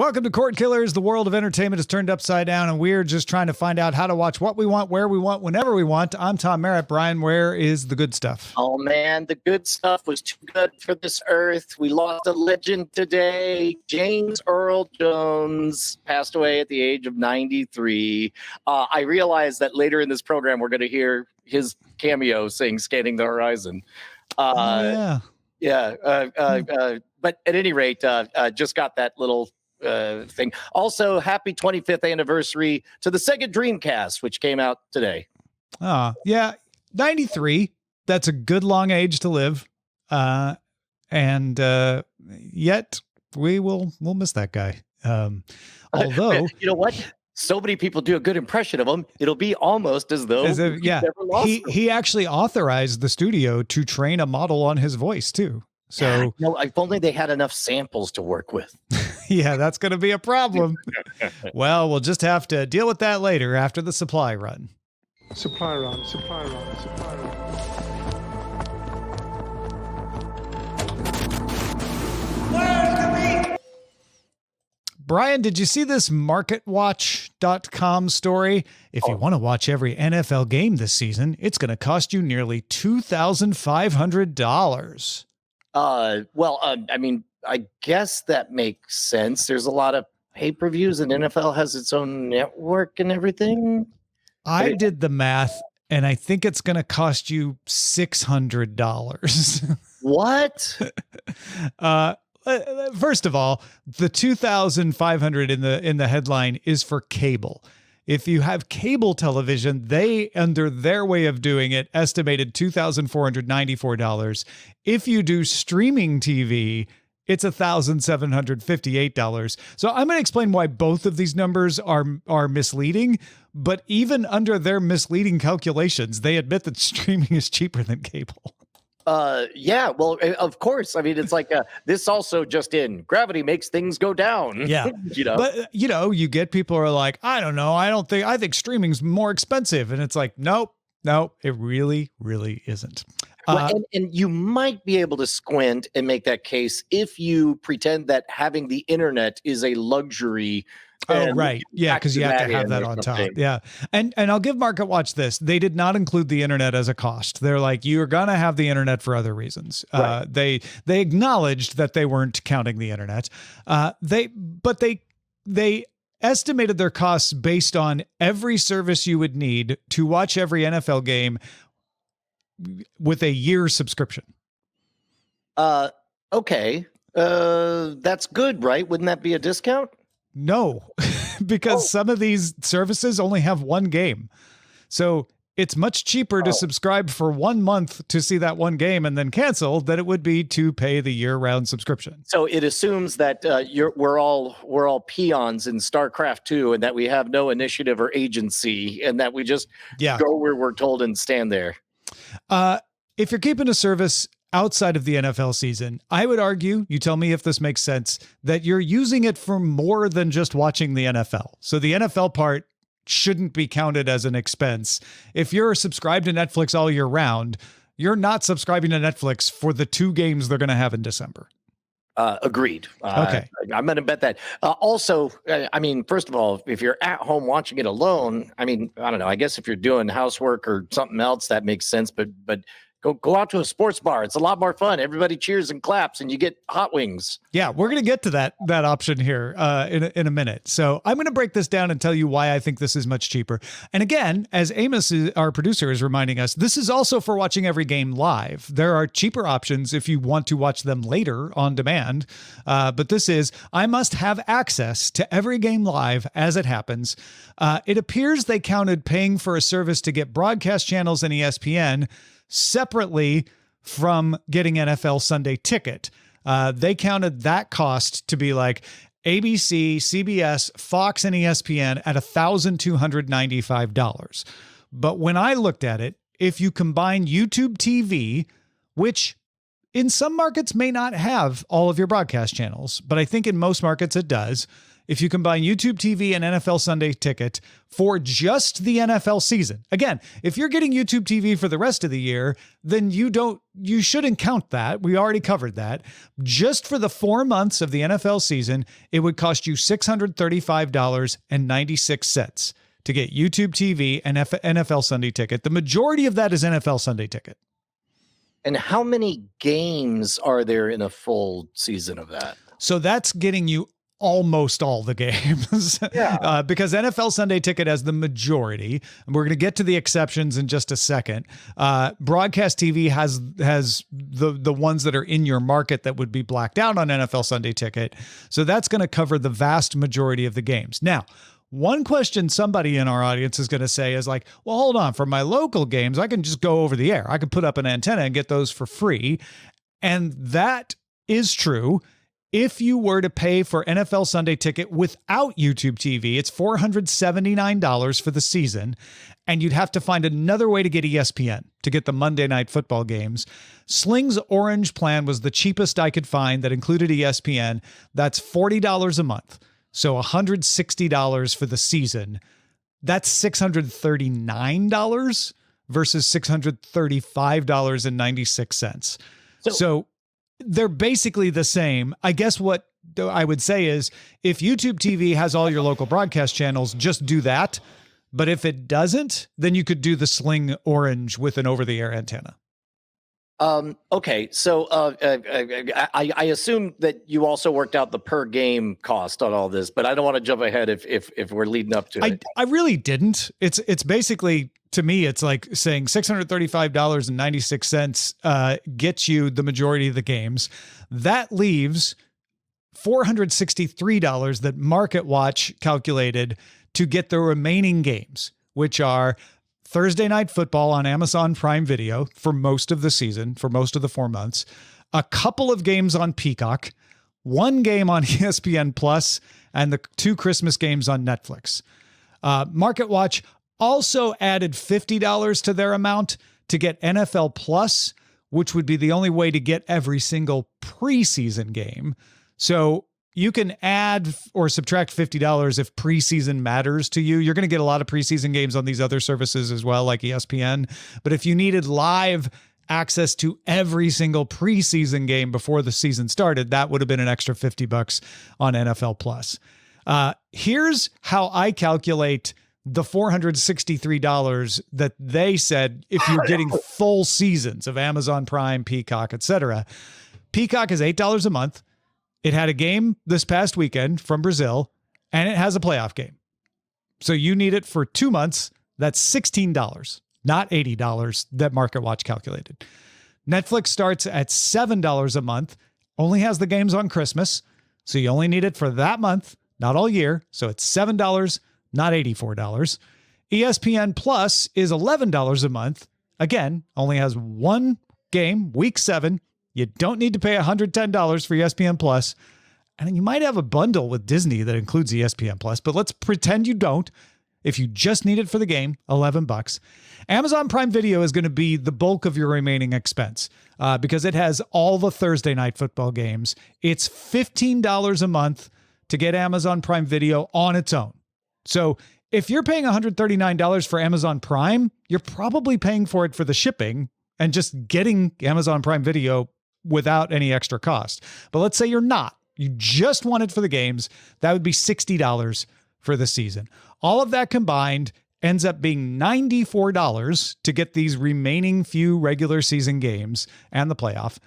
Welcome to Cordkillers. The world of entertainment is turned upside down, and we're just trying to find out how to watch what we want, where we want, whenever we want. I'm Tom Merritt. Brian, where is the good stuff? Oh, man, the good stuff was too good for this earth. We lost a legend today. James Earl Jones passed away at the age of 93. I realized that later in this program, we're going to hear his cameo sing Scanning the Horizon. But at any rate, just got that little thing. Also, happy 25th anniversary to the Sega Dreamcast, which came out today. Yeah, 93. That's a good long age to live. And yet we'll miss that guy. Although, you know what? So many people do a good impression of him. It'll be almost as though he actually authorized the studio to train a model on his voice too. So no, if only they had enough samples to work with. Yeah, that's going to be a problem. Well, we'll just have to deal with that later after the supply run. Supply run. Brian, did you see this MarketWatch.com story? If you want to watch every NFL game this season, it's going to cost you nearly $2,500. I mean, I guess that makes sense. There's a lot of pay-per-views, and NFL has its own network and everything. I did the math, and I think it's going to cost you $600. What? First of all, the $2,500 in the headline is for cable. If you have cable television, they, under their way of doing it, estimated $2,494. If you do streaming TV, it's $1,758. So I'm going to explain why both of these numbers are misleading, but even under their misleading calculations, they admit that streaming is cheaper than cable. Yeah, well, of course. I mean, it's like this also just in. Gravity makes things go down. Yeah. But, you get people who are like, I don't know. I think streaming's more expensive. And it's like, nope, it really, really isn't. Well, and you might be able to squint and make that case if you pretend that having the internet is a luxury. Oh, right. Yeah, because you have to have that on top. Yeah. And I'll give MarketWatch this. They did not include the internet as a cost. They're like, you're going to have the internet for other reasons. Right. They acknowledged that they weren't counting the internet. They estimated their costs based on every service you would need to watch every NFL game with a year subscription. Okay. That's good, right? Wouldn't that be a discount? No, because some of these services only have one game. So it's much cheaper to subscribe for 1 month to see that one game and then cancel than it would be to pay the year-round subscription. So it assumes that we're all peons in StarCraft 2 and that we have no initiative or agency and that we just go where we're told and stand there. If you're keeping a service outside of the NFL season, I would argue, you tell me if this makes sense, that you're using it for more than just watching the NFL. So the NFL part shouldn't be counted as an expense. If you're subscribed to Netflix all year round, you're not subscribing to Netflix for the 2 games they're going to have in December. Agreed. Okay. I'm going to bet that. Also, I mean, first of all, if you're at home watching it alone, I mean, I don't know. I guess if you're doing housework or something else, that makes sense. But go out to a sports bar. It's a lot more fun. Everybody cheers and claps, and you get hot wings. Yeah, we're going to get to that option here in a minute. So I'm going to break this down and tell you why I think this is much cheaper. And again, as Amos, our producer, is reminding us, this is also for watching every game live. There are cheaper options if you want to watch them later on demand. But this is, I must have access to every game live as it happens. It appears they counted paying for a service to get broadcast channels and ESPN separately from getting NFL Sunday Ticket. They counted that cost to be like ABC, CBS, Fox, and ESPN at $1,295. But when I looked at it, if you combine YouTube TV, which in some markets may not have all of your broadcast channels, but I think in most markets it does, if you combine YouTube TV and NFL Sunday Ticket for just the NFL season. Again, if you're getting YouTube TV for the rest of the year, then you shouldn't count that. We already covered that. Just for the 4 months of the NFL season, it would cost you $635.96 to get YouTube TV and NFL Sunday Ticket. The majority of that is NFL Sunday Ticket. And how many games are there in a full season of that? So that's getting you almost all the games. Yeah. Because NFL Sunday Ticket has the majority. And we're going to get to the exceptions in just a second. Broadcast TV has the ones that are in your market that would be blacked out on NFL Sunday Ticket. So that's going to cover the vast majority of the games. Now, one question somebody in our audience is going to say is like, well, hold on, for my local games, I can just go over the air. I can put up an antenna and get those for free. And that is true. If you were to pay for NFL Sunday Ticket without YouTube TV, it's $479 for the season. And you'd have to find another way to get ESPN to get the Monday Night Football games. Sling's Orange plan was the cheapest I could find that included ESPN. That's $40 a month. So $160 for the season. That's $639 versus $635.96. So they're basically the same. I guess what I would say is if YouTube TV has all your local broadcast channels, just do that. But if it doesn't, then you could do the Sling Orange with an over-the-air antenna. Okay, so I assume that you also worked out the per game cost on all this, but I don't want to jump ahead if we're leading up to it. I really didn't. It's basically, to me, it's like saying $635.96 gets you the majority of the games. That leaves $463 that MarketWatch calculated to get the remaining games, which are Thursday Night Football on Amazon Prime Video for most of the season, for most of the 4 months, a couple of games on Peacock, one game on ESPN Plus, and the 2 Christmas games on Netflix. MarketWatch also added $50 to their amount to get NFL Plus, which would be the only way to get every single preseason game. So you can add or subtract $50 if preseason matters to you. You're going to get a lot of preseason games on these other services as well, like ESPN. But if you needed live access to every single preseason game before the season started, that would have been an extra $50 on NFL Plus. Here's how I calculate the $463 that they said if you're getting full seasons of Amazon Prime, Peacock, etc. Peacock is $8 a month. It had a game this past weekend from Brazil, and it has a playoff game. So you need it for 2 months. That's $16, not $80 that MarketWatch calculated. Netflix starts at $7 a month, only has the games on Christmas. So you only need it for that month, not all year. So it's $7, not $84. ESPN Plus is $11 a month. Again, only has one game, week 7. You don't need to pay $110 for ESPN Plus. And you might have a bundle with Disney that includes ESPN Plus, but let's pretend you don't. If you just need it for the game, $11. Amazon Prime Video is going to be the bulk of your remaining expense because it has all the Thursday Night Football games. It's $15 a month to get Amazon Prime Video on its own. So if you're paying $139 for Amazon Prime, you're probably paying for it for the shipping and just getting Amazon Prime Video without any extra cost. But let's say you're not. You just want it for the games. That would be $60 for the season. All of that combined ends up being $94 to get these remaining few regular season games and the playoff.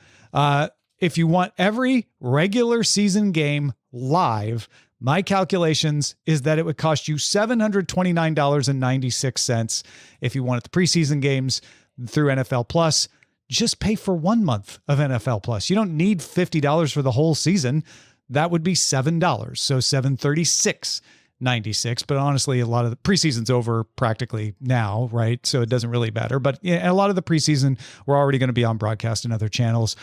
If you want every regular season game live, my calculations is that it would cost you $729.96 if you wanted the preseason games through NFL Plus. Just pay for 1 month of NFL Plus. You don't need $50 for the whole season. That would be $7. So $736.96. But honestly, a lot of the preseason's over practically now, right? So it doesn't really matter. But yeah, a lot of the preseason, we're already going to be on broadcast in other channels.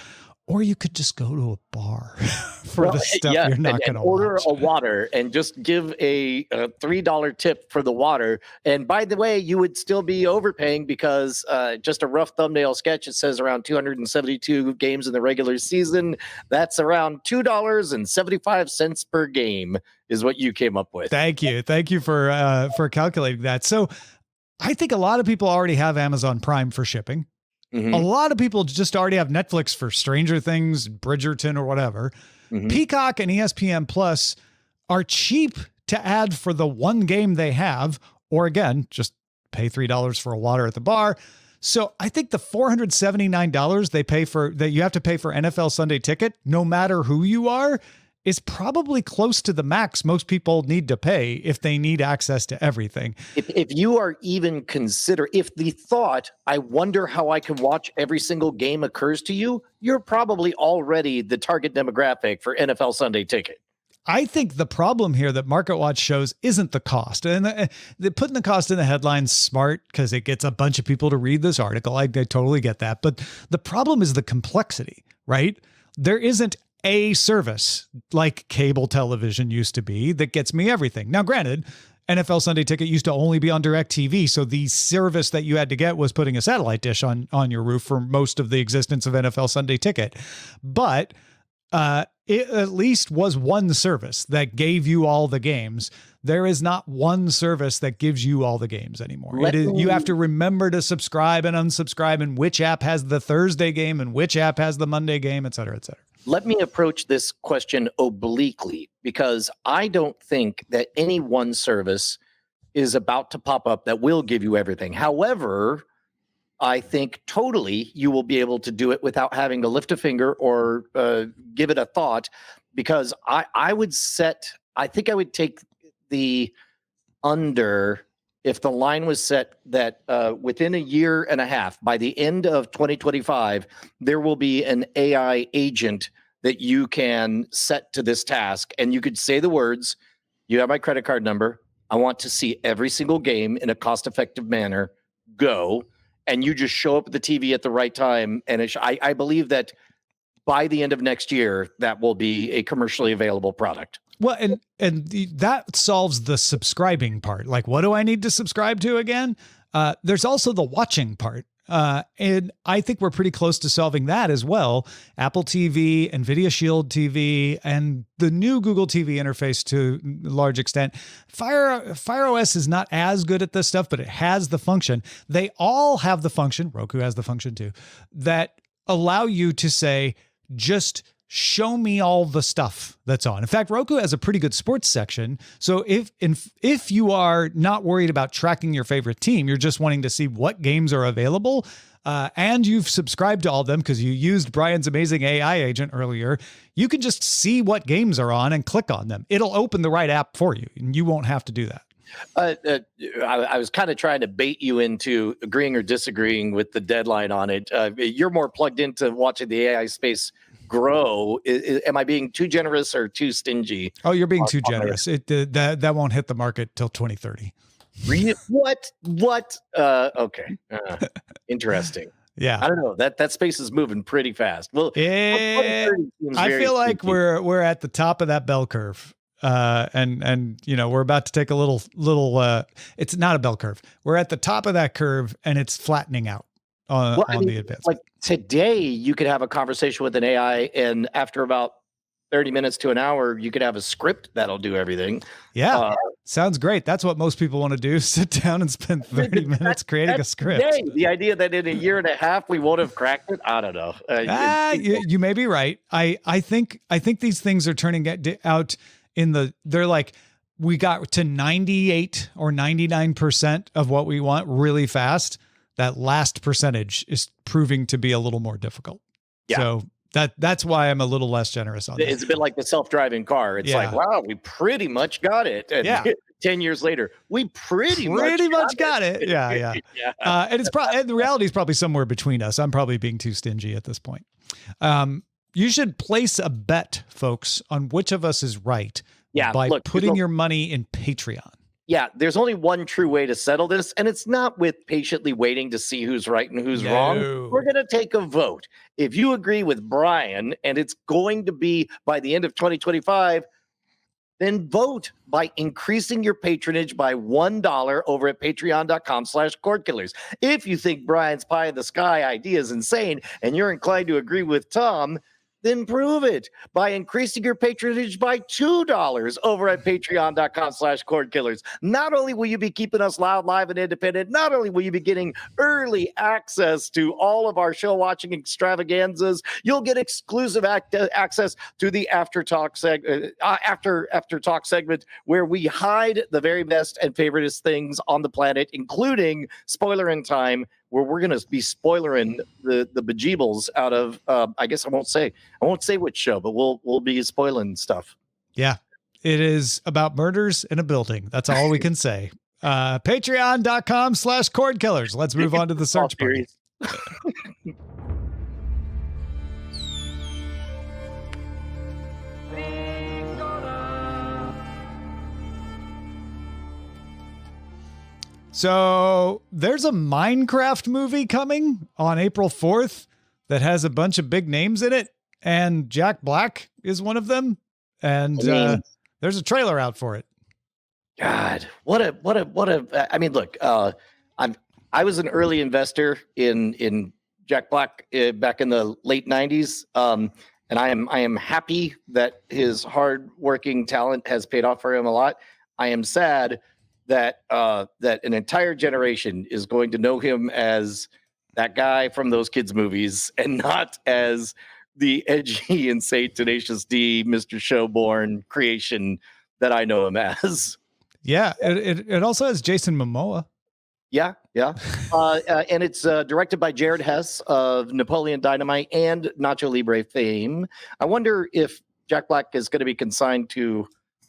Or you could just go to a bar for the stuff you're not going to order a water and just give a $3 tip for the water. And by the way, you would still be overpaying because just a rough thumbnail sketch, it says around 272 games in the regular season. That's around $2.75 per game. is what you came up with. Thank you for calculating that. So I think a lot of people already have Amazon Prime for shipping. Mm-hmm. A lot of people just already have Netflix for Stranger Things, Bridgerton, or whatever. Mm-hmm. Peacock and ESPN Plus are cheap to add for the one game they have, or again, just pay $3 for a water at the bar. So I think the $479 they pay for that you have to pay for NFL Sunday Ticket, no matter who you are, is probably close to the max most people need to pay if they need access to everything. If you are even if the thought, I wonder how I can watch every single game occurs to you, you're probably already the target demographic for NFL Sunday Ticket. I think the problem here that MarketWatch shows isn't the cost. And they're putting the cost in the headlines smart because it gets a bunch of people to read this article. I totally get that. But the problem is the complexity, right? There isn't a service like cable television used to be that gets me everything. Now, granted, NFL Sunday Ticket used to only be on DirecTV, so the service that you had to get was putting a satellite dish on your roof for most of the existence of NFL Sunday Ticket. But it at least was one service that gave you all the games. There is not one service that gives you all the games anymore. You have to remember to subscribe and unsubscribe, and which app has the Thursday game and which app has the Monday game, et cetera, et cetera. Let me approach this question obliquely, because I don't think that any one service is about to pop up that will give you everything. However, I think totally you will be able to do it without having to lift a finger or give it a thought, because I think I would take the under if the line was set that within a year and a half, by the end of 2025, there will be an AI agent that you can set to this task. And you could say the words, you have my credit card number. I want to see every single game in a cost-effective manner. Go. And you just show up at the TV at the right time. And I believe that by the end of next year, that will be a commercially available product. Well, that solves the subscribing part. Like, what do I need to subscribe to again? There's also the watching part. And I think we're pretty close to solving that as well. Apple TV, NVIDIA Shield TV, and the new Google TV interface to a large extent. Fire OS is not as good at this stuff, but it has the function. They all have the function, Roku has the function too, that allow you to say, just show me all the stuff that's on. In fact, Roku has a pretty good sports section. So if you are not worried about tracking your favorite team, you're just wanting to see what games are available, and you've subscribed to all of them because you used Brian's amazing AI agent earlier, you can just see what games are on and click on them. It'll open the right app for you, and you won't have to do that. I was kind of trying to bait you into agreeing or disagreeing with the deadline on it. You're more plugged into watching the AI space grow. Am I being too generous or too stingy? Oh, you're being too generous. That won't hit the market till 2030. Really? What? Okay. Interesting. Yeah. I don't know. That space is moving pretty fast. Well, I feel like we're at the top of that bell curve. And we're about to take a little it's not a bell curve. We're at the top of that curve and it's flattening out on the advancement. Like today you could have a conversation with an AI, and after about 30 minutes to an hour, you could have a script that'll do everything. Yeah. Sounds great. That's what most people want to do. Sit down and spend 30 minutes creating a script. Today. The idea that in a year and a half, we won't have cracked it. I don't know. You may be right. I think these things are turning out they're like, we got to 98 or 99% of what we want really fast. That last percentage is proving to be a little more difficult. Yeah. So that's why I'm a little less generous on that. It's a bit like the self-driving car. It's like, wow, we pretty much got it. And 10 years later, we pretty much got it. Yeah. And it's and the reality is probably somewhere between us. I'm probably being too stingy at this point. You should place a bet, folks, on which of us is right. Yeah, by putting your money in Patreon. Yeah, there's only one true way to settle this, and it's not with patiently waiting to see who's right and who's wrong. We're going to take a vote. If you agree with Brian, and it's going to be by the end of 2025, then vote by increasing your patronage by $1 over at patreon.com/Cordkillers. If you think Brian's pie in the sky idea is insane and you're inclined to agree with Tom, Then prove it by increasing your patronage by $2 over at patreon.com/cordkillers. Not only will you be keeping us loud, live, and independent, not only will you be getting early access to all of our show watching extravaganzas, you'll get exclusive access to the after talk segment where we hide the very best and favoriteest things on the planet, including Spoiler in Time, where we're going to be spoilering the bejeebles out of I guess I won't say which show, but we'll be spoiling stuff. Yeah, it is about murders in a building. That's all we can say. Patreon.com/cordkillers. Let's move on to the search party. So there's a Minecraft movie coming on April 4th that has a bunch of big names in it, and Jack Black is one of them. And there's a trailer out for it. God, what a! I mean, look, I was an early investor in Jack Black back in the late '90s, and I am happy that his hard-working talent has paid off for him a lot. I am sad that an entire generation is going to know him as that guy from those kids' movies and not as the edgy and say Tenacious D, Mr. Showborn creation that I know him as. Yeah, it also has Jason Momoa. Yeah. And it's directed by Jared Hess of Napoleon Dynamite and Nacho Libre fame. I wonder if Jack Black is going to be consigned to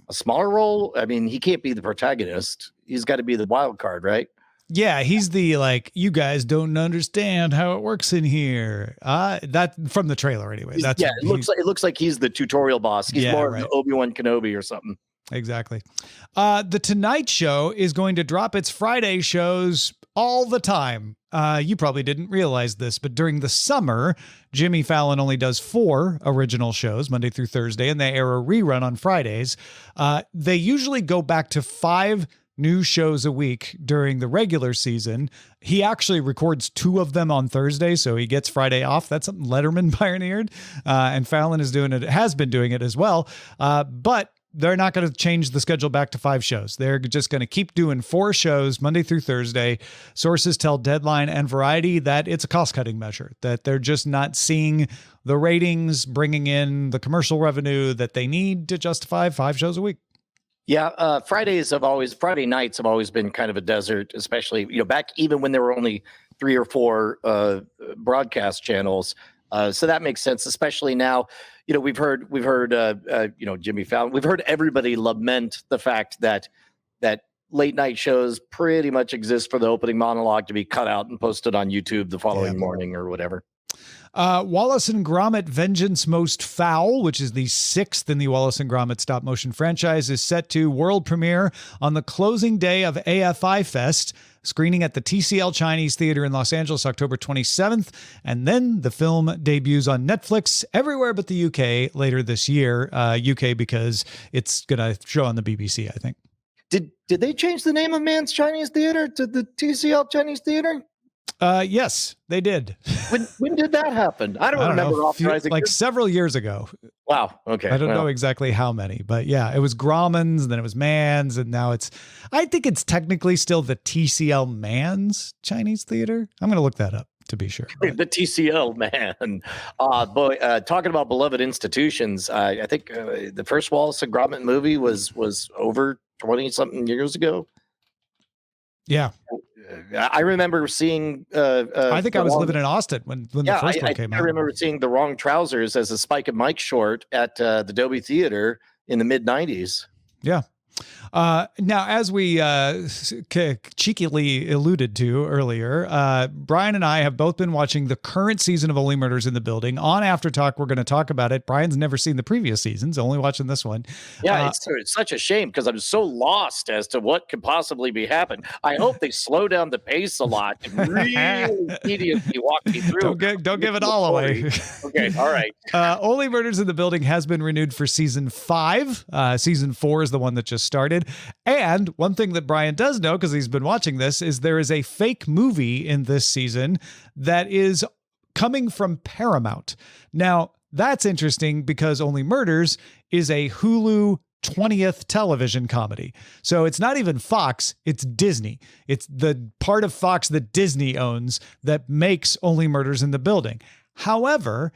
a smaller role. I mean, he can't be the protagonist. He's got to be the wild card, right? Yeah, he's the you guys don't understand how it works in here. That from the trailer anyway. It looks like he's the tutorial boss. He's more of the Obi-Wan Kenobi or something. Exactly. The Tonight Show is going to drop its Friday shows all the time. You probably didn't realize this, but during the summer, Jimmy Fallon only does 4 original shows, Monday through Thursday, and they air a rerun on Fridays. They usually go back to 5 new shows a week during the regular season. He actually records 2 of them on Thursday, so he gets Friday off. That's something Letterman pioneered, and Fallon has been doing it as well. But they're not going to change the schedule back to 5 shows. They're just going to keep doing 4 shows Monday through Thursday. Sources tell Deadline and Variety that it's a cost-cutting measure, that they're just not seeing the ratings, bringing in the commercial revenue that they need to justify 5 shows a week. Yeah, Friday nights have always been kind of a desert, especially back even when there were only 3 or 4 broadcast channels. So that makes sense, especially now. We've heard Jimmy Fallon. We've heard everybody lament the fact that late night shows pretty much exist for the opening monologue to be cut out and posted on YouTube the following morning or whatever. Wallace and Gromit Vengeance Most Fowl, which is the 6th in the Wallace and Gromit stop motion franchise, is set to world premiere on the closing day of AFI Fest, screening at the TCL Chinese Theater in Los Angeles, October 27th. And then the film debuts on Netflix everywhere but the UK later this year. UK because it's going to show on the BBC, I think. Did they change the name of Man's Chinese Theater to the TCL Chinese Theater? Yes, they did. When did that happen? I don't remember authorizing several years ago. Wow. Okay. I don't know exactly how many, but yeah, it was Grauman's, then it was Mann's, and now I think it's technically still the TCL Mann's Chinese Theater. I'm going to look that up to be sure. The TCL, man. Talking about beloved institutions, I think the first Wallace and Gromit movie was over 20-something years ago. Yeah. I remember seeing. I think I was living in Austin when the first one came out. I remember seeing The Wrong Trousers as a Spike and Mike short at the Dolby Theater in the mid '90s. Yeah. Now, as we cheekily alluded to earlier, Brian and I have both been watching the current season of Only Murders in the Building. On After Talk, we're going to talk about it. Brian's never seen the previous seasons, only watching this one. Yeah, it's such a shame because I'm so lost as to what could possibly be happening. I hope they slow down the pace a lot and really immediately walk me through. Don't give it all away. Okay, all right. Only Murders in the Building has been renewed for season 5. Season 4 is the one that just started. And one thing that Brian does know, because he's been watching this, is there is a fake movie in this season that is coming from Paramount. Now, that's interesting because Only Murders is a Hulu 20th television comedy. So it's not even Fox, it's Disney. It's the part of Fox that Disney owns that makes Only Murders in the Building. However,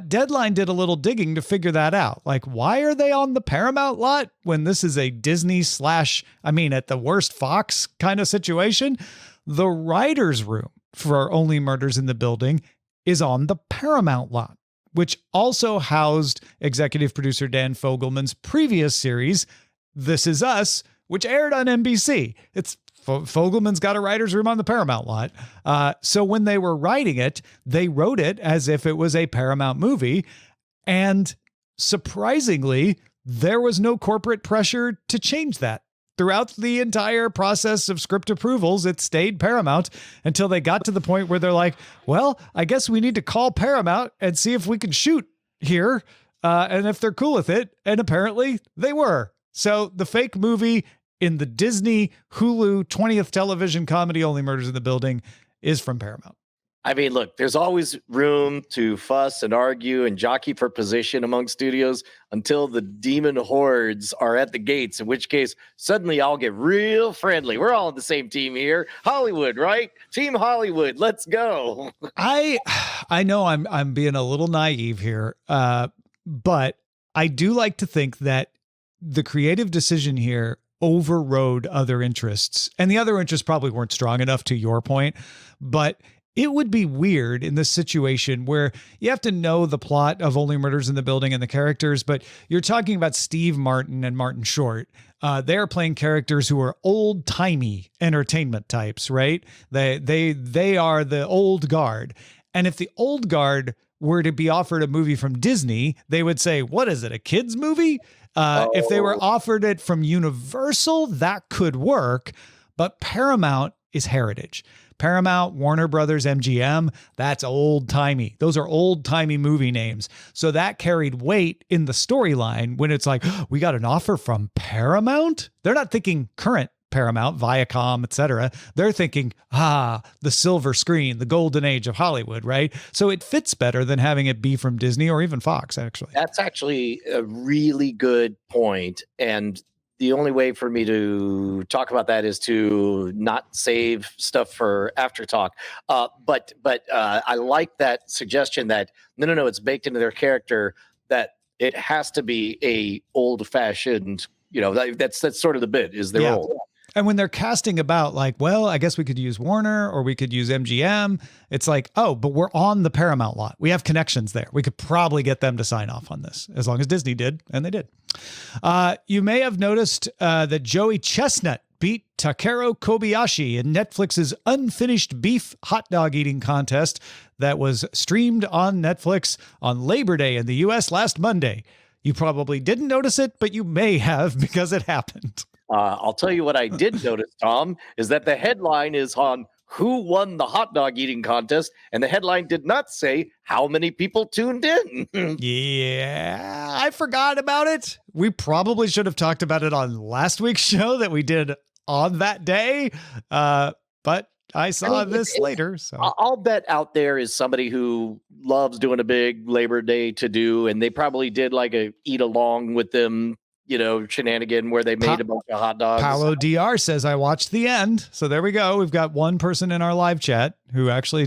Deadline did a little digging to figure that out. Like, why are they on the Paramount lot when this is a Disney at the worst Fox kind of situation? The writer's room for Only Murders in the Building is on the Paramount lot, which also housed executive producer Dan Fogelman's previous series, This Is Us, which aired on NBC. Fogelman's got a writer's room on the Paramount lot. So when they were writing it, they wrote it as if it was a Paramount movie. And surprisingly, there was no corporate pressure to change that. Throughout the entire process of script approvals, it stayed Paramount until they got to the point where they're like, well, I guess we need to call Paramount and see if we can shoot here and if they're cool with it. And apparently they were. So the fake movie in the Disney Hulu 20th television comedy Only Murders in the Building is from Paramount. I mean, look, there's always room to fuss and argue and jockey for position among studios until the demon hordes are at the gates, in which case suddenly I'll get real friendly. We're all on the same team here. Hollywood, right? Team Hollywood. Let's go. I know I'm being a little naive here, but I do like to think that the creative decision here overrode other interests, and the other interests probably weren't strong enough, to your point, but it would be weird in this situation where you have to know the plot of Only Murders in the Building and the characters, but you're talking about Steve Martin and Martin Short. They're playing characters who are old-timey entertainment types, right? They are the old guard. And if the old guard were to be offered a movie from Disney, they would say, what is it, a kid's movie? If they were offered it from Universal, that could work, but Paramount is heritage. Paramount, Warner Brothers, MGM, that's old-timey. Those are old-timey movie names. So that carried weight in the storyline when it's like, oh, we got an offer from Paramount? They're not thinking current Paramount, Viacom, etc. They're thinking, the silver screen, the golden age of Hollywood, right? So it fits better than having it be from Disney or even Fox, actually. That's actually a really good point. And the only way for me to talk about that is to not save stuff for after talk. But I like that suggestion that no, it's baked into their character that it has to be a old fashioned. That's sort of the bit is they're old. And when they're casting about like, well, I guess we could use Warner or we could use MGM. It's like, oh, but we're on the Paramount lot. We have connections there. We could probably get them to sign off on this as long as Disney did. And they did. You may have noticed that Joey Chestnut beat Takeru Kobayashi in Netflix's unfinished beef hot dog eating contest that was streamed on Netflix on Labor Day in the US last Monday. You probably didn't notice it, but you may have because it happened. I'll tell you what I did notice, Tom, is that the headline is on who won the hot dog eating contest, and the headline did not say how many people tuned in. Yeah, I forgot about it. We probably should have talked about it on last week's show that we did on that day, but I saw this later. So I'll bet out there is somebody who loves doing a big Labor Day to-do, and they probably did like a eat along with them shenanigan where they made a bunch of hot dogs. Paolo DR says I watched the end. So there we go. We've got one person in our live chat who actually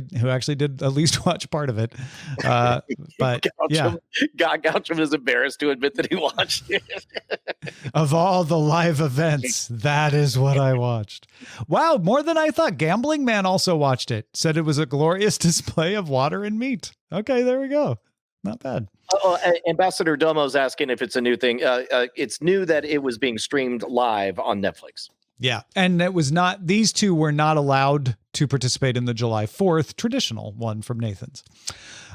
did at least watch part of it. But Gauchum is embarrassed to admit that he watched it. Of all the live events, that is what I watched. Wow, more than I thought. Gambling Man also watched it. Said it was a glorious display of water and meat. Okay, there we go. Not bad. Ambassador Domo's asking if it's a new thing. It's new that it was being streamed live on Netflix. Yeah. And it was not, these two were not allowed to participate in the July 4th traditional one from Nathan's.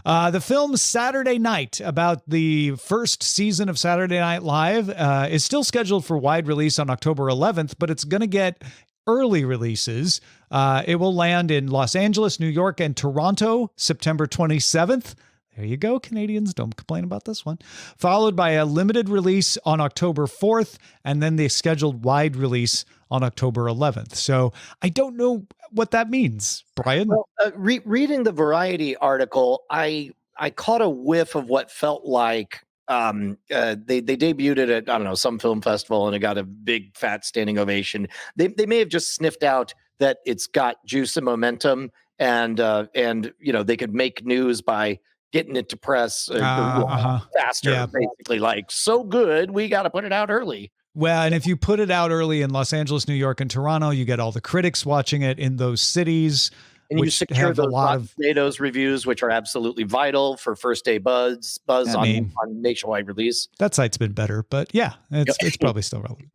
The film Saturday Night, about the first season of Saturday Night Live, is still scheduled for wide release on October 11th, but it's going to get early releases. It will land in Los Angeles, New York, and Toronto, September 27th. There you go, Canadians. Don't complain about this one. Followed by a limited release on October 4th, and then the scheduled wide release on October 11th. So I don't know what that means, Brian. Well, reading the Variety article, I I caught a whiff of what felt like they debuted it at, I don't know, some film festival, and it got a big fat standing ovation. They may have just sniffed out that it's got juice and momentum, and they could make news by getting it to press faster. Yeah. Basically, like, so good, we got to put it out early. Well, and if you put it out early in Los Angeles, New York, and Toronto, you get all the critics watching it in those cities. And you secure those Rotten Tomatoes reviews, which are absolutely vital for first day buzz on nationwide release. That site's been better, but yeah, it's probably still relevant.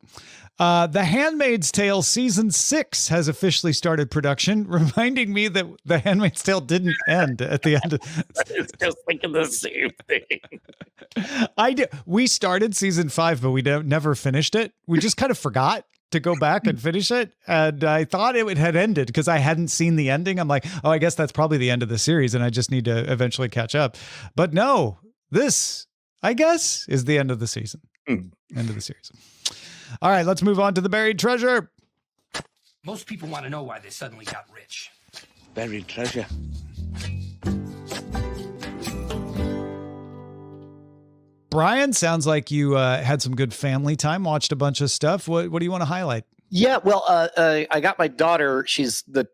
The Handmaid's Tale season 6 has officially started production, reminding me that The Handmaid's Tale didn't end at the end. I was just thinking the same thing. We started season 5, but we never finished it. We just kind of forgot to go back and finish it. And I thought it had ended because I hadn't seen the ending. I'm like, oh, I guess that's probably the end of the series and I just need to eventually catch up. But no, this, I guess, is the end of the season. End of the series. All right, let's move on to the buried treasure. Most people want to know why they suddenly got rich. Buried treasure. Brian, sounds like you had some good family time, watched a bunch of stuff. What do you want to highlight? Yeah, well, I got my daughter. She's the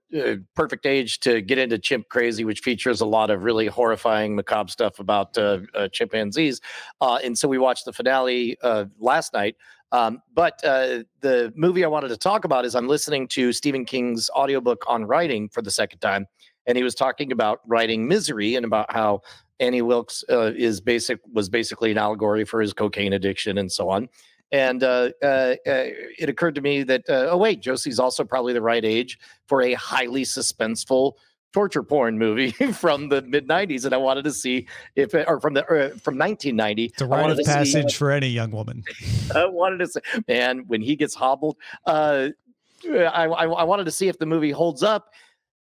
perfect age to get into Chimp Crazy, which features a lot of really horrifying, macabre stuff about chimpanzees. And so we watched the finale last night. But the movie I wanted to talk about is I'm listening to Stephen King's audiobook on writing for the second time. And he was talking about writing Misery and about how Annie Wilkes was basically an allegory for his cocaine addiction and so on. And it occurred to me that, Josie's also probably the right age for a highly suspenseful torture porn movie from the mid 90s. And I wanted to see from 1990. It's a rite of passage for any young woman. I wanted to say, man, when he gets hobbled, I wanted to see if the movie holds up.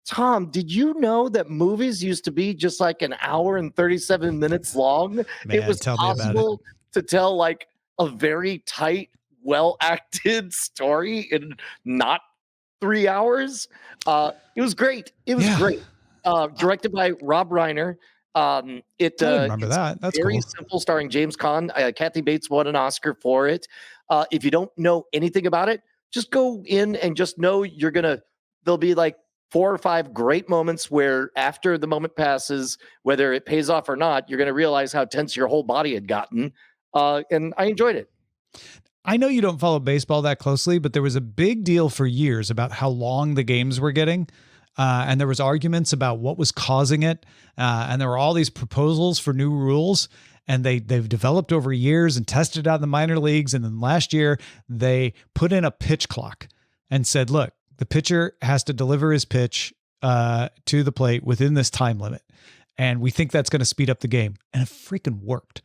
Tom, did you know that movies used to be just like an hour and 37 minutes long? Man, it was possible to tell like a very tight, well-acted story in not 3 hours. It was great. It was great. Directed by Rob Reiner. I remember that. That's very cool. simple, starring James Caan. Kathy Bates won an Oscar for it. If you don't know anything about it, just go in and just know there'll be like 4 or 5 great moments where after the moment passes, whether it pays off or not, you're going to realize how tense your whole body had gotten. And I enjoyed it. I know you don't follow baseball that closely, but there was a big deal for years about how long the games were getting. And there was arguments about what was causing it. And there were all these proposals for new rules. And they've developed over years and tested out in the minor leagues. And then last year, they put in a pitch clock and said, look, the pitcher has to deliver his pitch to the plate within this time limit. And we think that's going to speed up the game. And it freaking worked.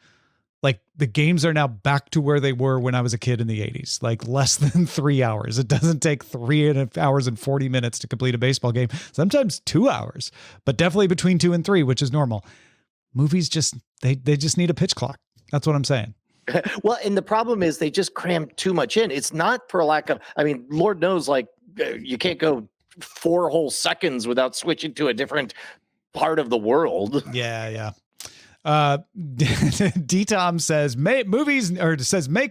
Like the games are now back to where they were when I was a kid in the 80s, like less than 3 hours. It doesn't take 3 hours and 40 minutes to complete a baseball game. Sometimes 2 hours, but definitely between 2 and 3, which is normal. Movies they just need a pitch clock. That's what I'm saying. Well, and the problem is they just cram too much in. It's not for lack of, Lord knows, like you can't go 4 whole seconds without switching to a different part of the world. Yeah. D-Tom says, make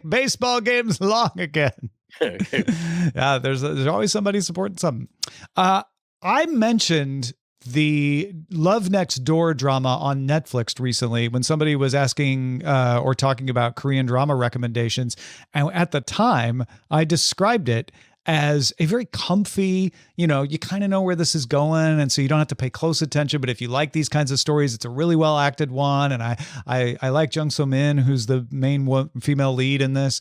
baseball games long again. Yeah, there's always somebody supporting something. I mentioned the Love Next Door drama on Netflix recently when somebody was asking or talking about Korean drama recommendations. And at the time, I described it as a very comfy, you kind of know where this is going. And so you don't have to pay close attention. But if you like these kinds of stories, it's a really well acted one. And I like Jung So Min, who's the main female lead in this.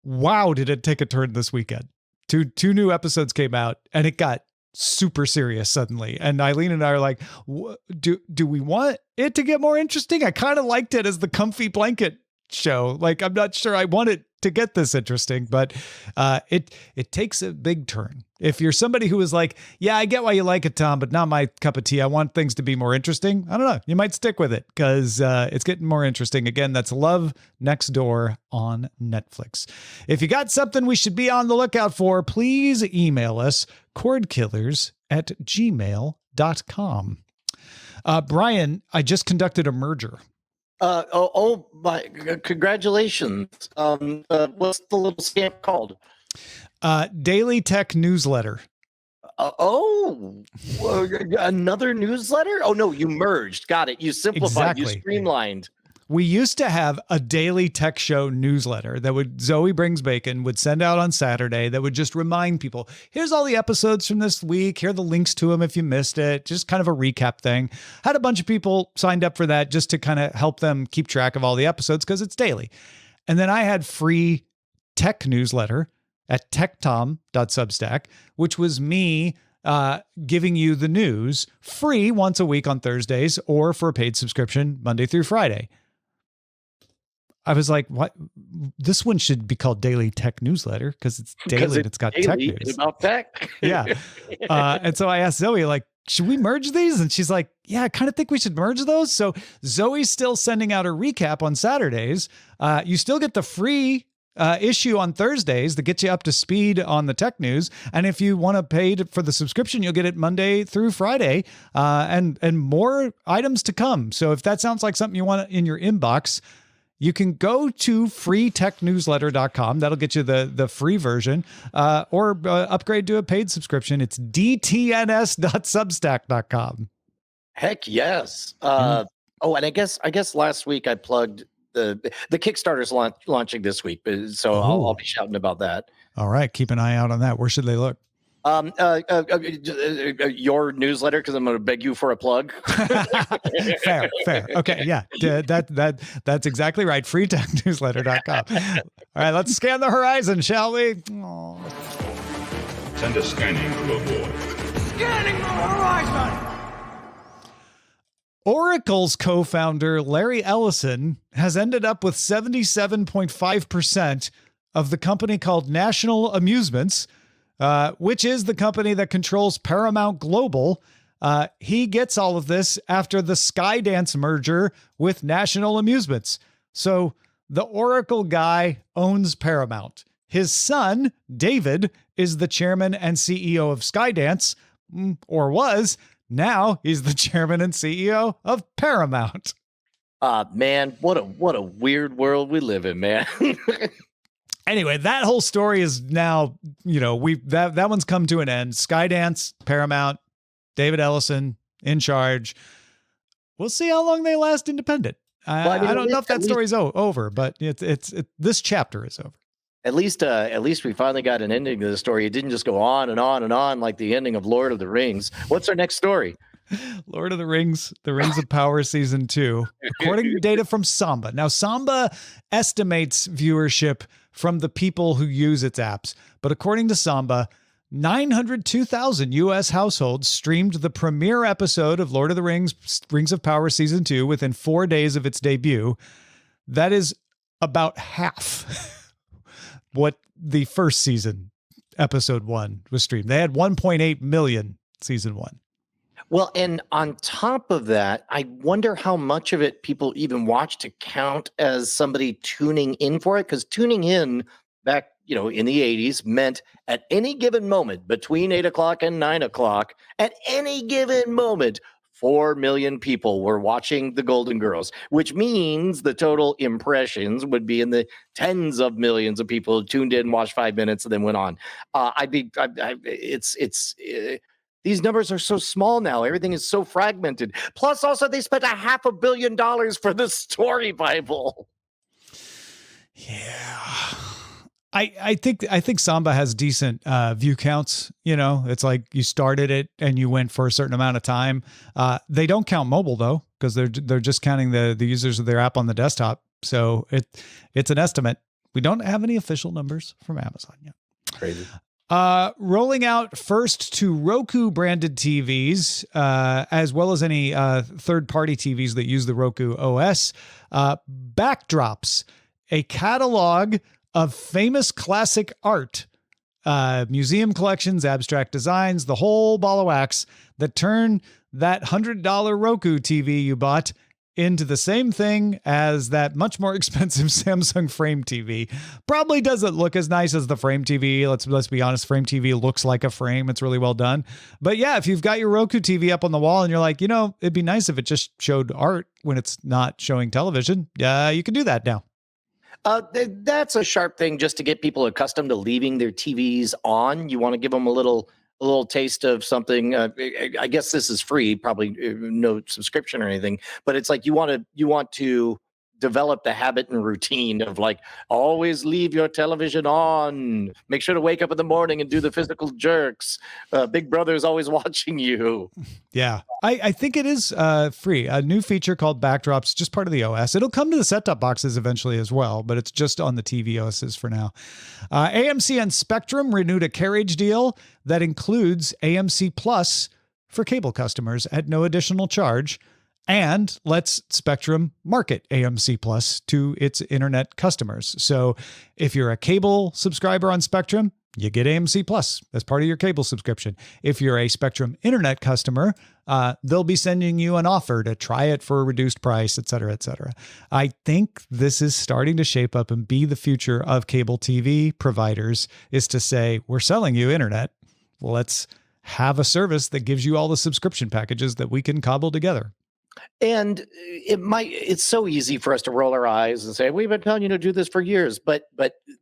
Wow, did it take a turn this weekend. Two new episodes came out and it got super serious suddenly. And Eileen and I are like, do we want it to get more interesting? I kind of liked it as the comfy blanket show. Like, I'm not sure I want it to get this interesting, but it takes a big turn. If you're somebody who is like, yeah, I get why you like it, Tom, but not my cup of tea. I want things to be more interesting. I don't know. You might stick with it because it's getting more interesting. Again, that's Love Next Door on Netflix. If you got something we should be on the lookout for, please email us cordkillers@gmail.com. Brian, I just conducted a merger. My congratulations. What's the little scam called? Daily Tech Newsletter. Another newsletter? Oh no, you merged. Got it. You simplified. Exactly. You streamlined. We used to have a daily tech show newsletter that Zoe Brings Bacon would send out on Saturday that would just remind people, here's all the episodes from this week. Here are the links to them if you missed it. Just kind of a recap thing. Had a bunch of people signed up for that just to kind of help them keep track of all the episodes because it's daily. And then I had free tech newsletter at techtom.substack, which was me giving you the news free once a week on Thursdays or for a paid subscription Monday through Friday. I was like, what? This one should be called Daily Tech Newsletter because it's daily and it's got tech news. About tech. Yeah. And so I asked Zoe, like, should we merge these? And she's like, yeah, I kind of think we should merge those. So Zoe's still sending out a recap on Saturdays. You still get the free issue on Thursdays that gets you up to speed on the tech news. And if you want to pay for the subscription, you'll get it Monday through Friday, and more items to come. So if that sounds like something you want in your inbox, you can go to freetechnewsletter.com. That'll get you the free version, or upgrade to a paid subscription. It's dtns.substack.com. Heck yes. And I guess last week I plugged the Kickstarter's launching this week, so I'll be shouting about that. All right, keep an eye out on that. Where should they look? Your newsletter, because I'm going to beg you for a plug. Fair. Okay, yeah, that's exactly right. freetechnewsletter.com. All right, let's scan the horizon, shall we? Aww. Send a scanning to abort. Scanning the horizon! Oracle's co-founder, Larry Ellison, has ended up with 77.5% of the company called National Amusements, which is the company that controls Paramount Global. He gets all of this after the Skydance merger with National Amusements. So the Oracle guy owns Paramount. His son, David, is the chairman and CEO of Skydance, or was. Now he's the chairman and CEO of Paramount. Man, what a weird world we live in, man. Anyway, that whole story is now, that one's come to an end. Skydance, Paramount, David Ellison in charge. We'll see how long they last independent. I don't know if that story's over, but this chapter is over. At least we finally got an ending to the story. It didn't just go on and on and on like the ending of Lord of the Rings. What's our next story? Lord of the Rings, The Rings of Power Season 2, according to data from Samba. Now, Samba estimates viewership from the people who use its apps, but according to Samba, 902,000 U.S. households streamed the premiere episode of Lord of the Rings, Rings of Power Season 2 within 4 days of its debut. That is about half what the first season, episode 1, was streamed. They had 1.8 million season 1. Well, and on top of that, I wonder how much of it people even watch to count as somebody tuning in for it. Because tuning in back, in the 80s meant at any given moment between 8 o'clock and 9 o'clock, at any given moment, 4 million people were watching the Golden Girls, which means the total impressions would be in the tens of millions of people who tuned in, watched 5 minutes, and then went on. These numbers are so small now. Everything is so fragmented. Plus, also, they spent $500 million for the story Bible. Yeah. I think Samba has decent view counts. It's like you started it and you went for a certain amount of time. They don't count mobile though, because they're just counting the users of their app on the desktop. So it's an estimate. We don't have any official numbers from Amazon yet. Crazy. Rolling out first to Roku branded TVs, as well as any third-party TVs that use the Roku OS. Backdrops, a catalog of famous classic art, museum collections, abstract designs, the whole ball of wax that turn that $100 Roku TV you bought into the same thing as that much more expensive Samsung Frame TV. Probably doesn't look as nice as the Frame TV. Let's be honest, Frame TV looks like a frame. It's really well done. But yeah, if you've got your Roku TV up on the wall and you're like, it'd be nice if it just showed art when it's not showing television. Yeah, you can do that now. That's a sharp thing just to get people accustomed to leaving their TVs on. You want to give them a little taste of something. I guess this is free, probably no subscription or anything, but it's like you want to develop the habit and routine of like, always leave your television on. Make sure to wake up in the morning and do the physical jerks. Big Brother is always watching you. Yeah, I think it is free. A new feature called Backdrops, just part of the OS. It'll come to the set-top boxes eventually as well, but it's just on the TV OSs for now. AMC and Spectrum renewed a carriage deal that includes AMC Plus for cable customers at no additional charge, and lets Spectrum market AMC Plus to its internet customers. So if you're a cable subscriber on Spectrum, you get AMC Plus as part of your cable subscription. If you're a Spectrum internet customer, they'll be sending you an offer to try it for a reduced price, et cetera, et cetera. I think this is starting to shape up and be the future of cable TV providers, is to say, we're selling you internet. Let's have a service that gives you all the subscription packages that we can cobble together. And it's so easy for us to roll our eyes and say, we've been telling you to do this for years, but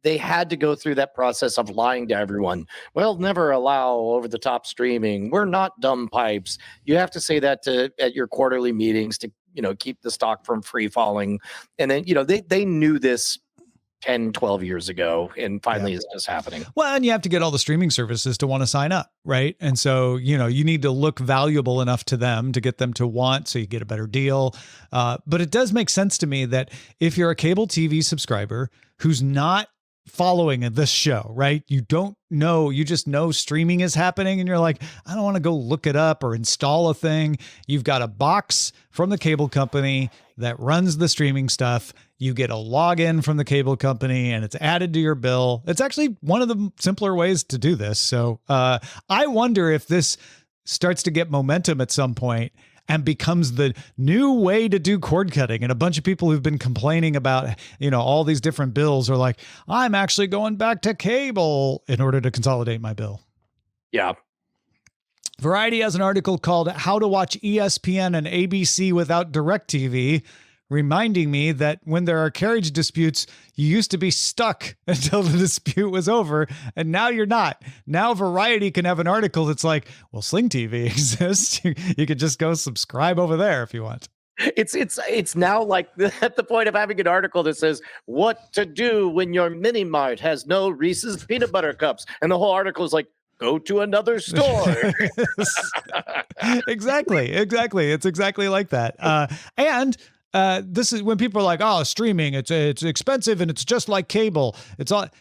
they had to go through that process of lying to everyone. Well, never allow over the top streaming. We're not dumb pipes. You have to say that at your quarterly meetings to, keep the stock from free falling. And then, they knew this 10, 12 years ago, and finally it's just happening. Well, and you have to get all the streaming services to want to sign up, right? And so, you need to look valuable enough to them to get them to want, so you get a better deal. But it does make sense to me that if you're a cable TV subscriber who's not following this show, right? You don't know, you just know streaming is happening and you're like, I don't want to go look it up or install a thing. You've got a box from the cable company that runs the streaming stuff. You get a login from the cable company and it's added to your bill. It's actually one of the simpler ways to do this. So I wonder if this starts to get momentum at some point and becomes the new way to do cord cutting. And a bunch of people who've been complaining about, all these different bills are like, I'm actually going back to cable in order to consolidate my bill. Yeah. Variety has an article called How to Watch ESPN and ABC Without DirecTV, reminding me that when there are carriage disputes, you used to be stuck until the dispute was over, and now you're not. Now Variety can have an article that's like, well, Sling TV exists. You could just go subscribe over there if you want. It's now like at the point of having an article that says what to do when your mini mart has no Reese's peanut butter cups, and the whole article is like, go to another store. Exactly. It's exactly like that. And this is when people are like, oh, streaming, it's expensive and it's just like cable.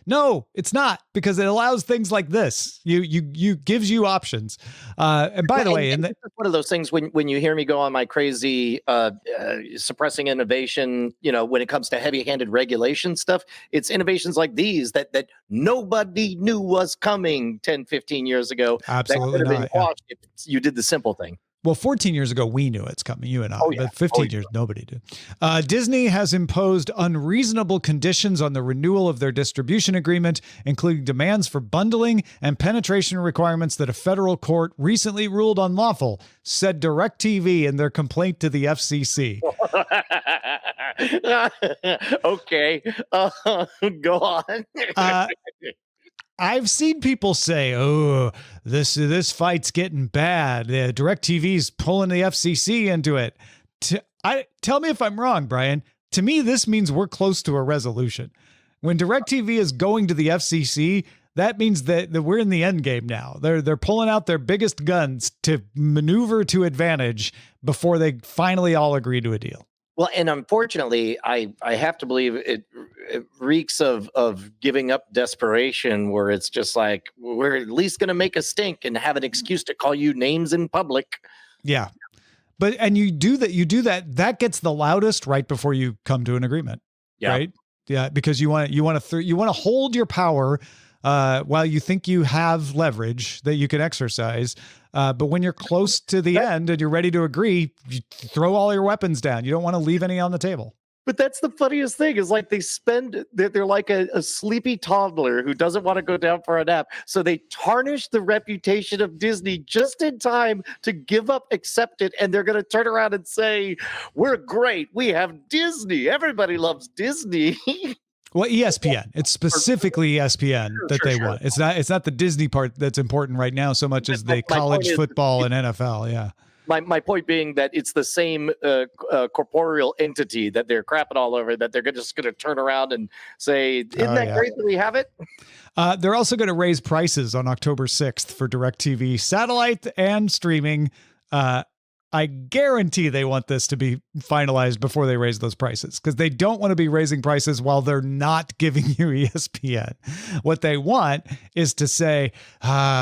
No, it's not, because it allows things like this. You gives you options. And by the way, it's one of those things when you hear me go on my crazy suppressing innovation, when it comes to heavy-handed regulation stuff, it's innovations like these that nobody knew was coming 10, 15 years ago. Absolutely that could have not. been watched if you did the simple thing. Well, 14 years ago, we knew it's coming, you and I, yeah. but 15 years, nobody did. Disney has imposed unreasonable conditions on the renewal of their distribution agreement, including demands for bundling and penetration requirements that a federal court recently ruled unlawful, said DirecTV in their complaint to the FCC. Okay, go on. I've seen people say, oh, this fight's getting bad. DirecTV's pulling the FCC into it. Tell me if I'm wrong, Brian. To me, this means we're close to a resolution. When DirecTV is going to the FCC, that means that we're in the end game now. They're pulling out their biggest guns to maneuver to advantage before they finally all agree to a deal. Well, and unfortunately, I have to believe it reeks of giving up desperation, where it's just like, we're at least going to make a stink and have an excuse to call you names in public. Yeah. And you do that gets the loudest right before you come to an agreement. Yeah. Right. Yeah. Because you want to hold your power while you think you have leverage that you can exercise. But when you're close to the end and you're ready to agree, you throw all your weapons down. You don't want to leave any on the table. But that's the funniest thing is like they're like a sleepy toddler who doesn't want to go down for a nap. So they tarnish the reputation of Disney just in time to give up, accept it. And they're going to turn around and say, we're great. We have Disney. Everybody loves Disney. Well, ESPN. It's specifically ESPN that they want. It's not the Disney part that's important right now so much as the college football and NFL. Yeah. My point being that it's the same corporeal entity that they're crapping all over, that they're just going to turn around and say, isn't that great that we have it? They're also going to raise prices on October 6th for DirecTV satellite and streaming. I guarantee they want this to be finalized before they raise those prices because they don't want to be raising prices while they're not giving you ESPN. What they want is to say,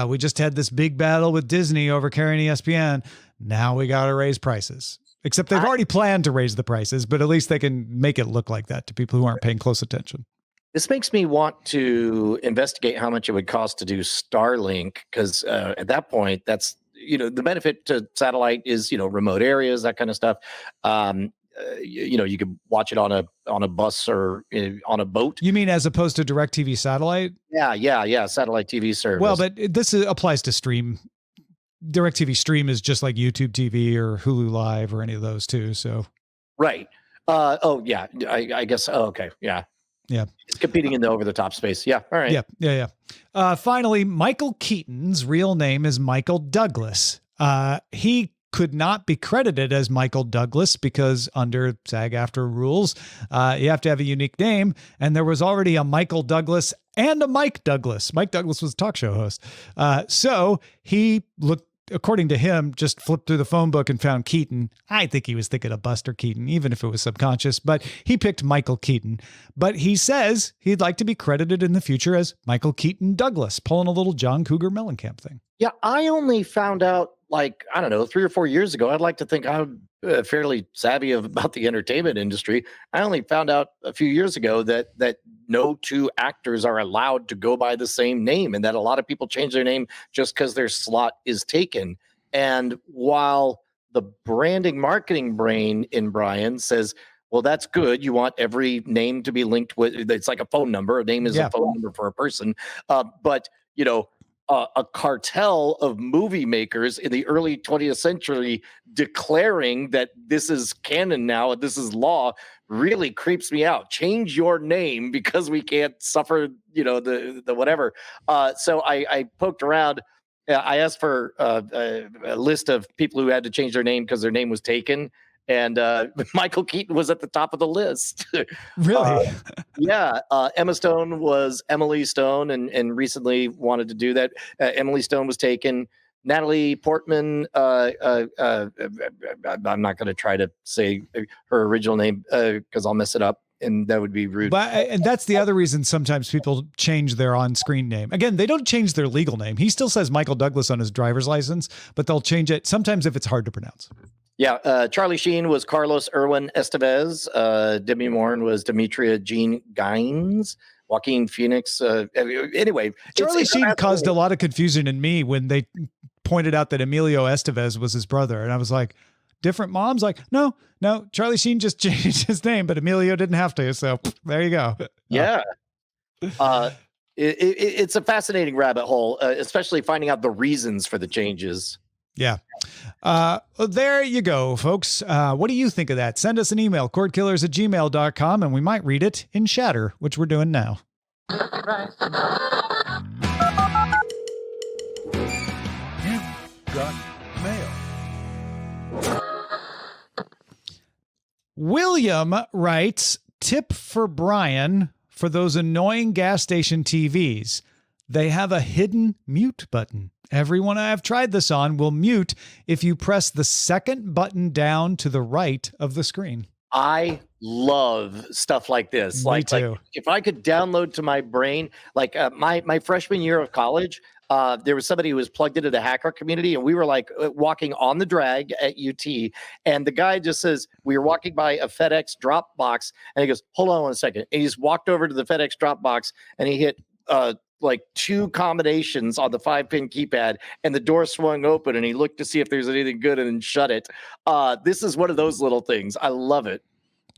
we just had this big battle with Disney over carrying ESPN. Now we got to raise prices. Except they've already planned to raise the prices, but at least they can make it look like that to people who aren't paying close attention. This makes me want to investigate how much it would cost to do Starlink because at that point, that's the benefit to satellite is, remote areas, that kind of stuff. You could watch it on a bus or on a boat. You mean as opposed to DirecTV satellite? Yeah. Satellite TV service. Well, but this applies to stream. DirecTV stream is just like YouTube TV or Hulu Live or any of those too. So. Right. I guess. Oh, okay. Yeah. Yeah. It's competing in the over-the-top space. Yeah. All right. Yeah. Finally, Michael Keaton's real name is Michael Douglas. He could not be credited as Michael Douglas because under SAG-AFTRA rules, you have to have a unique name. And there was already a Michael Douglas and a Mike Douglas. Mike Douglas was a talk show host. So he according to him, just flipped through the phone book and found Keaton. I think he was thinking of Buster Keaton, even if it was subconscious, but he picked Michael Keaton. But he says he'd like to be credited in the future as Michael Keaton Douglas, pulling a little John Cougar Mellencamp thing. Yeah, I only found out 3 or 4 years ago. I'd like to think I'm fairly savvy about the entertainment industry. I only found out a few years ago that no two actors are allowed to go by the same name, and that a lot of people change their name just because their slot is taken. And while the branding marketing brain in Brian says, well, that's good. You want every name to be linked with, it's like a phone number. A name is a phone number for a person. But a cartel of movie makers in the early 20th century declaring that this is canon now and this is law really creeps me out. Change your name because we can't suffer, the whatever. So I poked around. I asked for a list of people who had to change their name because their name was taken. And Michael Keaton was at the top of the list. Really? Yeah. Emma Stone was Emily Stone and recently wanted to do that. Emily Stone was taken. Natalie Portman, I'm not going to try to say her original name because I'll mess it up. And that would be rude. And that's the other reason sometimes people change their on-screen name. Again, they don't change their legal name. He still says Michael Douglas on his driver's license, but they'll change it sometimes if it's hard to pronounce. Yeah, Charlie Sheen was Carlos Irwin Estevez. Demi Moore was Demetria Jean Gaines. Joaquin Phoenix. Anyway, Charlie Sheen caused a lot of confusion in me when they pointed out that Emilio Estevez was his brother. And I was like, different moms? Like, no, Charlie Sheen just changed his name, but Emilio didn't have to. So there you go. Yeah. It's a fascinating rabbit hole, especially finding out the reasons for the changes. Yeah. There you go, folks. What do you think of that? Send us an email, cordkillers@gmail.com, and we might read it in Shatter, which we're doing now. You've got mail. William writes, tip for Brian for those annoying gas station TVs. They have a hidden mute button. Everyone I've tried this on will mute if you press the second button down to the right of the screen. I love stuff like this. Me too. Like if I could download to my brain, my freshman year of college, there was somebody who was plugged into the hacker community, and we were walking on the drag at UT, and the guy just says, we were walking by a FedEx drop box, and he goes, hold on one second. And he just walked over to the FedEx drop box, and he hit like 2 combinations on the 5-pin keypad, and the door swung open, and he looked to see if there's anything good and then shut it. This is one of those little things. I love it.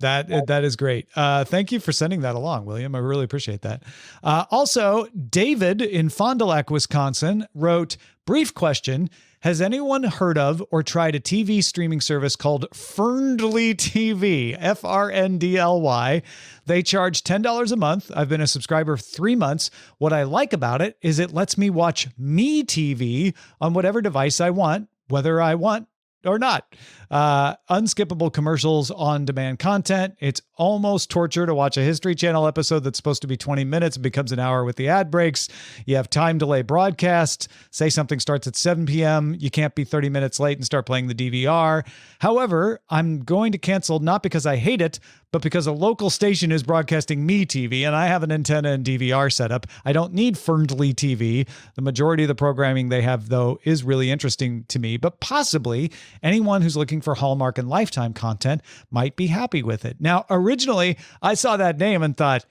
That is great. Thank you for sending that along, William. I really appreciate that. Also, David in Fond du Lac, Wisconsin wrote, brief question. Has anyone heard of or tried a TV streaming service called Ferndly TV? FRNDLY. They charge $10 a month. I've been a subscriber for 3 months. What I like about it is it lets me watch me TV on whatever device I want, whether I want or not. Unskippable commercials, on-demand content. It's almost torture to watch a History Channel episode that's supposed to be 20 minutes and becomes an hour with the ad breaks. You have time delay broadcast. Say something starts at 7 p.m. You can't be 30 minutes late and start playing the DVR. However, I'm going to cancel not because I hate it, but because a local station is broadcasting me TV and I have an antenna and DVR setup. I don't need Ferndly TV. The majority of the programming they have, though, is really interesting to me, but possibly anyone who's looking for Hallmark and Lifetime content might be happy with it. Now, originally, I saw that name and thought,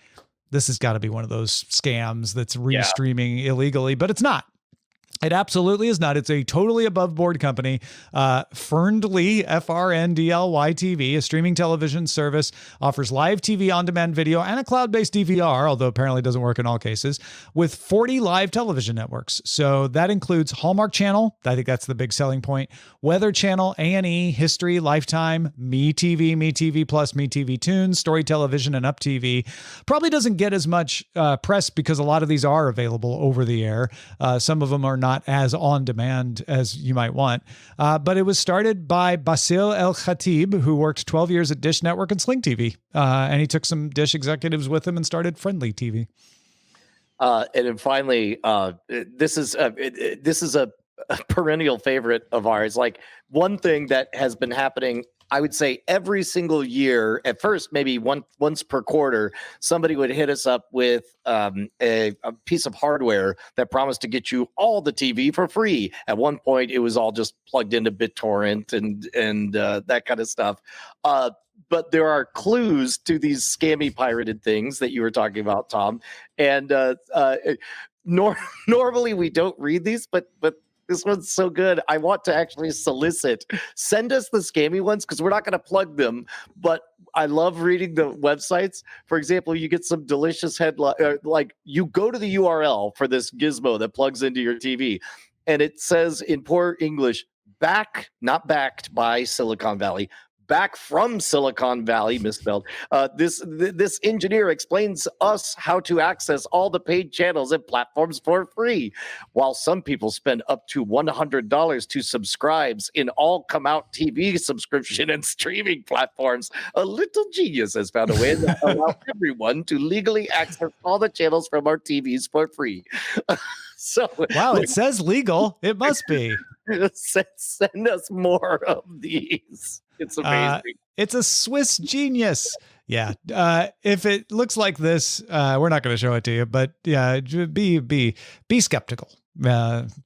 this has got to be one of those scams that's restreaming illegally, but it's not. It absolutely is not. It's a totally above board company. Ferndly, FRNDLY TV, a streaming television service, offers live TV on-demand video and a cloud-based DVR, although apparently doesn't work in all cases, with 40 live television networks. So that includes Hallmark Channel. I think that's the big selling point. Weather Channel, A&E, History, Lifetime, MeTV Plus, MeTV Tunes, Story Television, and Up TV. Probably doesn't get as much press because a lot of these are available over the air. Some of them are not as on demand as you might want. But it was started by Basil El Khatib, who worked 12 years at Dish Network and Sling TV. And he took some Dish executives with him and started Friendly TV. And then finally, this is a perennial favorite of ours. Like, one thing that has been happening, I would say every single year, at first, maybe once per quarter, somebody would hit us up with a piece of hardware that promised to get you all the TV for free. At one point, it was all just plugged into BitTorrent and that kind of stuff. But there are clues to these scammy pirated things that you were talking about, Tom. And normally we don't read these, but this one's so good. I want to actually solicit. Send us the scammy ones because we're not going to plug them. But I love reading the websites. For example, you get some delicious headline. Like, you go to the URL for this gizmo that plugs into your TV, and it says in poor English, not backed by Silicon Valley, back from Silicon Valley, misspelled. This engineer explains us how to access all the paid channels and platforms for free. While some people spend up to $100 to subscribes in all come out TV subscription and streaming platforms, a little genius has found a way to allow everyone to legally access all the channels from our TVs for free. So, wow, it says legal. It must be. Send us more of these. It's amazing. It's a Swiss genius. Yeah. If it looks like this, we're not going to show it to you, but yeah, be skeptical.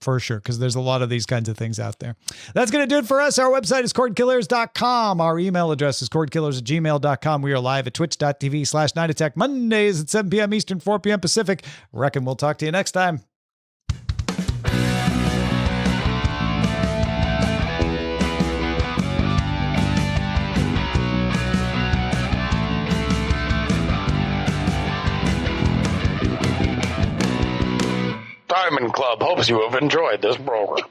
For sure, because there's a lot of these kinds of things out there. That's going to do it for us. Our website is cordkillers.com. Our email address is cordkillers@gmail.com. We are live at twitch.tv/Night Attack Mondays at 7 p.m. Eastern, 4 p.m. Pacific. Reckon we'll talk to you next time. Diamond Club hopes you have enjoyed this program.